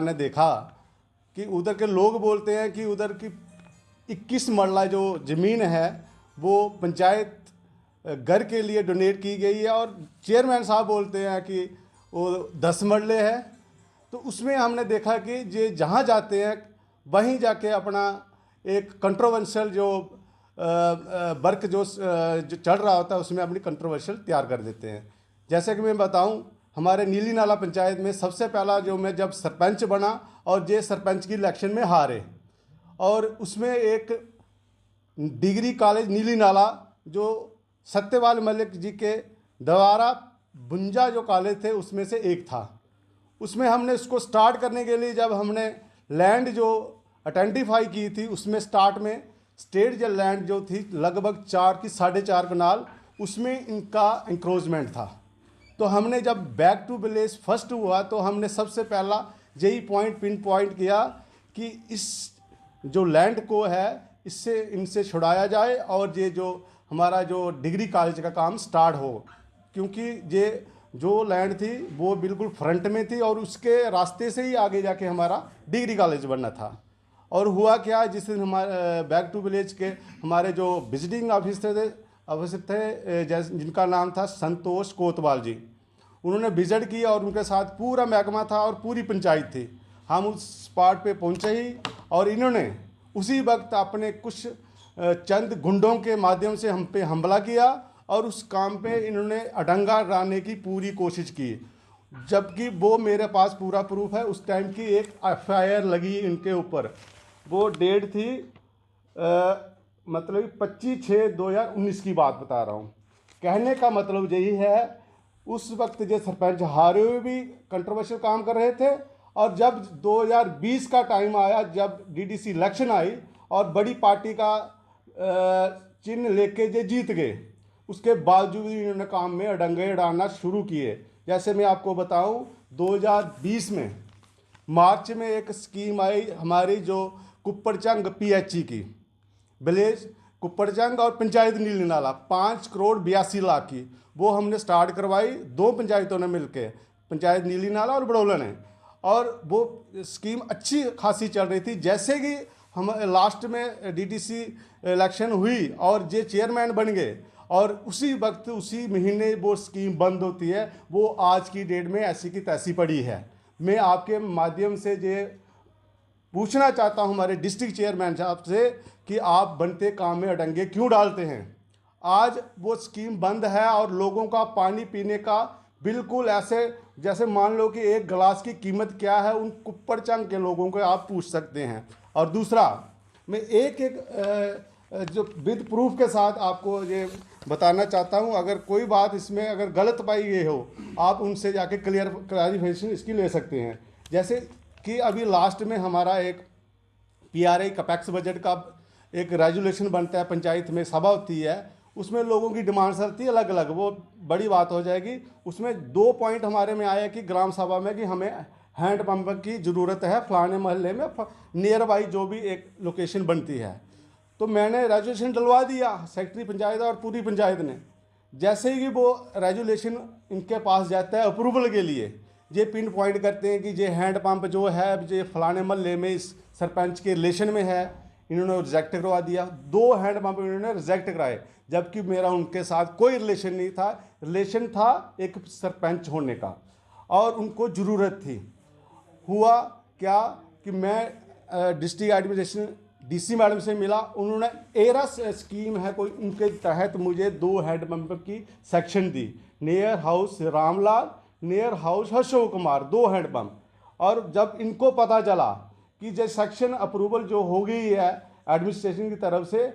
ने देखा कि उधर के लोग बोलते हैं कि उधर की 21 मरला जो ज़मीन है वो पंचायत घर के लिए डोनेट की गई है और चेयरमैन साहब बोलते हैं कि वो 10 मरले है। तो उसमें हमने देखा कि ये जहाँ जाते हैं वहीं जाके अपना एक कंट्रोवर्शियल जो वर्क जो चल रहा होता है उसमें अपनी कंट्रोवर्शियल तैयार कर देते हैं। जैसे कि मैं बताऊं, हमारे नीली नाला पंचायत में सबसे पहला जो मैं जब सरपंच बना और ये सरपंच की इलेक्शन में हारे, और उसमें एक डिग्री कॉलेज नीली नाला जो सत्यपाल मलिक जी के द्वारा बुंजा जो कॉलेज थे उसमें से एक था। उसमें हमने उसको स्टार्ट करने के लिए जब हमने लैंड जो आइडेंटिफाई की थी उसमें स्टार्ट में स्टेट जो लैंड जो थी लगभग 4 की 4.5 कनाल उसमें इनका इंक्रोचमेंट था। तो हमने जब बैक टू विलेज फर्स्ट हुआ तो हमने सबसे पहला यही पॉइंट पिन पॉइंट किया कि इस जो लैंड को है इससे इनसे छुड़ाया जाए और ये जो हमारा जो डिग्री कॉलेज का काम स्टार्ट हो, क्योंकि ये जो लैंड थी वो बिल्कुल फ्रंट में थी और उसके रास्ते से ही आगे जाके हमारा डिग्री कॉलेज बनना था। और हुआ क्या, जिस दिन हमारे बैक टू विलेज के हमारे जो विजिटिंग ऑफिसर थे जिनका नाम था संतोष कोतवाल जी, उन्होंने विजिट की और उनके साथ पूरा महकमा था और पूरी पंचायत थी। हम उस स्पॉट पे पहुंचे ही और इन्होंने उसी वक्त अपने कुछ चंद गुंडों के माध्यम से हम पे हमला किया और उस काम पे इन्होंने अडंगा डालने की पूरी कोशिश की, जबकि वो मेरे पास पूरा प्रूफ है। उस टाइम की एक एफआईआर लगी इनके ऊपर, वो डेट थी मतलब 25/6/2019 की बात बता रहा हूँ। कहने का मतलब यही है, उस वक्त जो सरपंच हारे हुए भी कंट्रोवर्शियल काम कर रहे थे और जब 2020 का टाइम आया, जब डीडीसी इलेक्शन आई और बड़ी पार्टी का चिन्ह लेके ये जीत गए, उसके बावजूद इन्होंने काम में अडंगे डालना शुरू किए। जैसे मैं आपको बताऊं, 2020 में मार्च में एक स्कीम आई हमारी जो कुप्पड़चंग पीएचई की विलेज कुप्पड़चंग और पंचायत नीली नाला 5,82,00,000 की, वो हमने स्टार्ट करवाई 2 पंचायतों ने मिलकर, पंचायत नीली नाला और बड़ौला ने। और वो स्कीम अच्छी खासी चल रही थी। जैसे कि हम लास्ट में डीडीसी इलेक्शन हुई और ये चेयरमैन बन गए और उसी वक्त उसी महीने वो स्कीम बंद होती है। वो आज की डेट में ऐसी की तैसी पड़ी है। मैं आपके माध्यम से ये पूछना चाहता हूं हमारे डिस्ट्रिक्ट चेयरमैन साहब से कि आप बनते काम में अडंगे क्यों डालते हैं। आज वो स्कीम बंद है और लोगों का पानी पीने का बिल्कुल ऐसे जैसे मान लो कि एक गिलास की कीमत क्या है, उन कुप्पड़चंग के लोगों को आप पूछ सकते हैं। और दूसरा, मैं एक जो विद प्रूफ के साथ आपको ये बताना चाहता हूं, अगर कोई बात इसमें अगर गलत पाई गई हो आप उनसे जाके क्लैरिफिकेशन इसकी ले सकते हैं। जैसे कि अभी लास्ट में हमारा एक पीआरआई कैपेक्स बजट का एक रेजुलेशन बनता है, पंचायत में सभा होती है, उसमें लोगों की डिमांड्स रहती है अलग अलग, वो बड़ी बात हो जाएगी। उसमें 2 पॉइंट हमारे में आया कि ग्राम सभा में कि हमें हैंड पंप की ज़रूरत है फलाने मोहल्ले में नियर बाई जो भी एक लोकेशन बनती है। तो मैंने रेजुलेशन डलवा दिया सेक्रेटरी पंचायत और पूरी पंचायत ने। जैसे ही वो रेजुलेशन इनके पास जाता है अप्रूवल के लिए, ये पिन पॉइंट करते हैं कि ये हैंड पंप जो है ये फलाने मोहल्ले में इस सरपंच के रिलेशन में है, इन्होंने रिजेक्ट करवा दिया। 2 हैंड पंप इन्होंने रिजेक्ट कराए, जबकि मेरा उनके साथ कोई रिलेशन नहीं था। रिलेशन था एक सरपंच होने का और उनको ज़रूरत थी। हुआ क्या कि मैं डिस्ट्रिक्ट एडमिनिस्ट्रेशन डीसी मैडम से मिला, उन्होंने एरस स्कीम है कोई, उनके तहत मुझे 2 हैंड पंप की सेक्शन दी, near house Ramlal, near house Ashok Kumar, 2 hand pump. और जब इनको पता चला कि जो सेक्शन अप्रूवल जो हो गई है एडमिनिस्ट्रेशन की तरफ से,